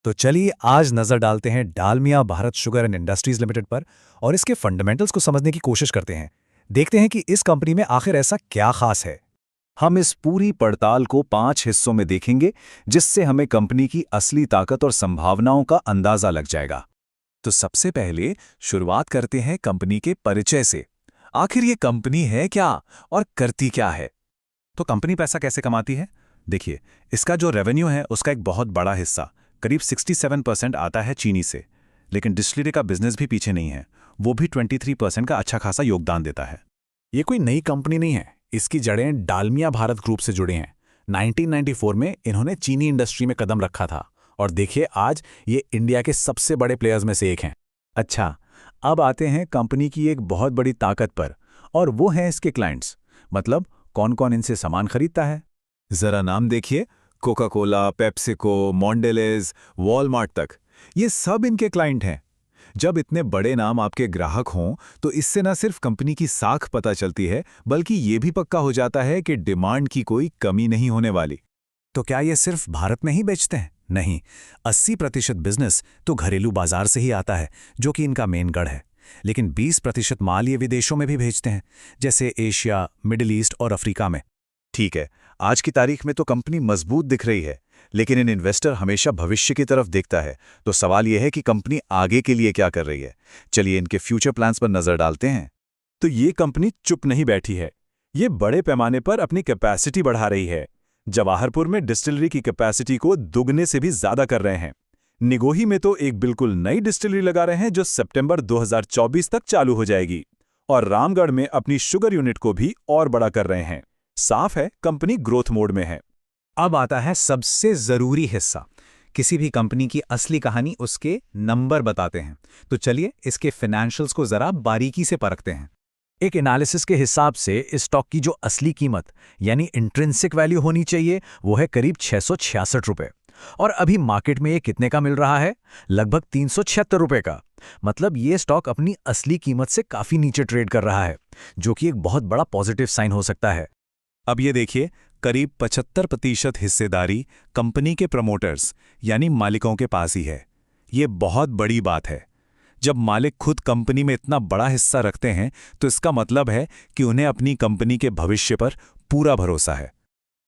तो चलिए आज नजर डालते हैं Dalmia Bharat sugar and industries limited पर और इसके फंडामेंटल्स को समझने की कोशिश करते हैं। देखते हैं कि इस कंपनी में आखिर ऐसा क्या खास है। हम इस पूरी पड़ताल को 5 हिस्सों में देखेंगे, जिससे हमें कंपनी की असली ताकत और संभावनाओं का अंदाजा लग जाएगा। तो सबसे पहले शुरुआत करते हैं कंपनी के परिचय से। आखिर ये कंपनी है क्या और करती क्या है? तो कंपनी पैसा कैसे कमाती है? देखिए, इसका जो रेवेन्यू है उसका एक बहुत बड़ा हिस्सा करीब 67% आता है चीनी से। लेकिन डिस्टिलरी का बिजनेस भी पीछे नहीं है, वो भी 23% का अच्छा खासा योगदान देता है। ये कोई नई कंपनी नहीं है, इसकी जड़ें डालमिया भारत ग्रुप से जुड़ी हैं। 1994 में इन्होंने चीनी इंडस्ट्री में कदम रखा था और देखिए आज ये इंडिया के सबसे बड़े प्लेयर्स में से एक हैं। अच्छा, अब आते हैं कंपनी की एक बहुत बड़ी ताकत पर, और वो हैं इसके क्लाइंट्स। मतलब कौन कौन इनसे सामान खरीदता है? जरा नाम देखिए, कोका कोला, पेप्सिको, मॉन्डेलेज, वॉलमार्ट तक, ये सब इनके क्लाइंट हैं। जब इतने बड़े नाम आपके ग्राहक हों तो इससे न सिर्फ कंपनी की साख पता चलती है, बल्कि ये भी पक्का हो जाता है कि डिमांड की कोई कमी नहीं होने वाली। तो क्या ये सिर्फ भारत में ही बेचते हैं? नहीं, 80% बिजनेस तो घरेलू बाजार से ही आता है, जो कि इनका मेन गढ़ है। लेकिन 20% माल ये विदेशों में भी भेजते हैं, जैसे एशिया, मिडिल ईस्ट और अफ्रीका में। ठीक है, आज की तारीख में तो कंपनी मजबूत दिख रही है, लेकिन इन इन्वेस्टर हमेशा भविष्य की तरफ देखता है। तो सवाल यह है कि कंपनी आगे के लिए क्या कर रही है। चलिए इनके फ्यूचर प्लान्स पर नजर डालते हैं। तो ये कंपनी चुप नहीं बैठी है, ये बड़े पैमाने पर अपनी कैपेसिटी बढ़ा रही है। जवाहरपुर में डिस्टिलरी की कैपेसिटी को दुगने से भी ज्यादा कर रहे हैं। निगोही में तो एक बिल्कुल नई डिस्टिलरी लगा रहे हैं जो सितंबर 2024 तक चालू हो जाएगी, और रामगढ़ में अपनी शुगर यूनिट को भी और बड़ा कर रहे हैं। साफ है, कंपनी ग्रोथ मोड में है। अब आता है सबसे जरूरी हिस्सा। किसी भी कंपनी की असली कहानी उसके नंबर बताते हैं। तो चलिए इसके फाइनेंशियल्स को जरा बारीकी से परखते हैं। एक एनालिसिस के हिसाब से इस स्टॉक की जो असली कीमत यानी इंट्रिंसिक वैल्यू होनी चाहिए वो है करीब 666 रुपए, और अभी मार्केट में ये कितने का मिल रहा है? लगभग 376 रुपए का। मतलब ये स्टॉक अपनी असली कीमत से काफी नीचे ट्रेड कर रहा है, जो कि एक बहुत बड़ा पॉजिटिव साइन हो सकता है। अब ये देखिए, करीब 75% हिस्सेदारी कंपनी के प्रमोटर्स यानी मालिकों के पास ही है। ये बहुत बड़ी बात है। जब मालिक खुद कंपनी में इतना बड़ा हिस्सा रखते हैं तो इसका मतलब है कि उन्हें अपनी कंपनी के भविष्य पर पूरा भरोसा है।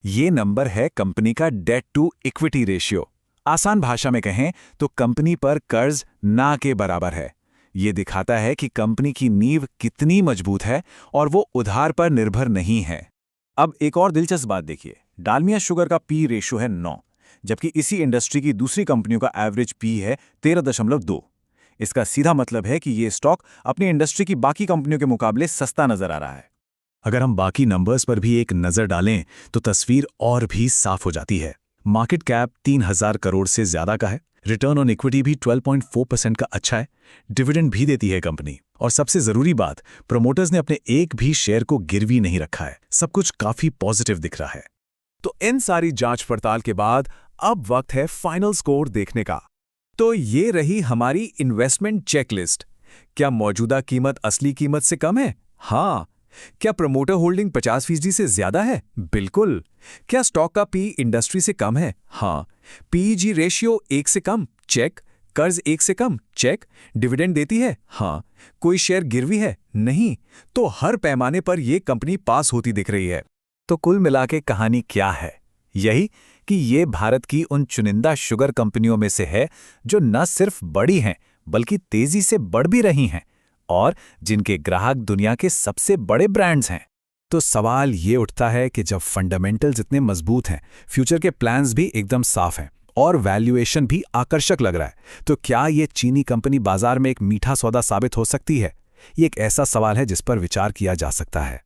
ये नंबर है कंपनी का डेट टू इक्विटी रेशियो। आसान भाषा में कहें तो कंपनी पर कर्ज ना के बराबर है। ये दिखाता है कि कंपनी की नींव कितनी मजबूत है और वो उधार पर निर्भर नहीं है। अब एक और दिलचस्प बात देखिए, डालमिया शुगर का पी रेशियो है 9, जबकि इसी इंडस्ट्री की दूसरी कंपनियों का एवरेज पी है 13.2। इसका सीधा मतलब है कि ये स्टॉक अपनी इंडस्ट्री की बाकी कंपनियों के मुकाबले सस्ता नजर आ रहा है। अगर हम बाकी नंबर्स पर भी एक नजर डालें तो तस्वीर और भी साफ हो जाती है। मार्केट कैप 3000 करोड़ से ज्यादा का है, रिटर्न ऑन इक्विटी भी 12.4% का अच्छा है, डिविडेंड भी देती है कंपनी, और सबसे जरूरी बात, प्रमोटर्स ने अपने एक भी शेयर को गिरवी नहीं रखा है। सब कुछ काफी पॉजिटिव दिख रहा है। तो इन सारी जांच पड़ताल के बाद अब वक्त है फाइनल स्कोर देखने का। तो ये रही हमारी इन्वेस्टमेंट चेकलिस्ट। क्या मौजूदा कीमत असली कीमत से कम है? हाँ। क्या प्रमोटर होल्डिंग 50% से ज्यादा है? बिल्कुल। क्या स्टॉक का पी इंडस्ट्री से कम है? हाँ। पीईजी रेशियो 1 से कम? चेक। कर्ज 1 से कम? चेक। डिविडेंड देती है? हाँ। कोई शेयर गिरवी है? नहीं। तो हर पैमाने पर यह कंपनी पास होती दिख रही है। तो कुल मिला के कहानी क्या है? यही कि ये भारत की उन चुनिंदा शुगर कंपनियों में से है जो न सिर्फ बड़ी हैं बल्कि तेजी से बढ़ भी रही हैं, और जिनके ग्राहक दुनिया के सबसे बड़े ब्रांड्स हैं। तो सवाल ये उठता है कि जब फंडामेंटल्स इतने मजबूत हैं, फ्यूचर के प्लान्स भी एकदम साफ हैं और वैल्यूएशन भी आकर्षक लग रहा है, तो क्या ये चीनी कंपनी बाजार में एक मीठा सौदा साबित हो सकती है? ये एक ऐसा सवाल है जिस पर विचार किया जा सकता है।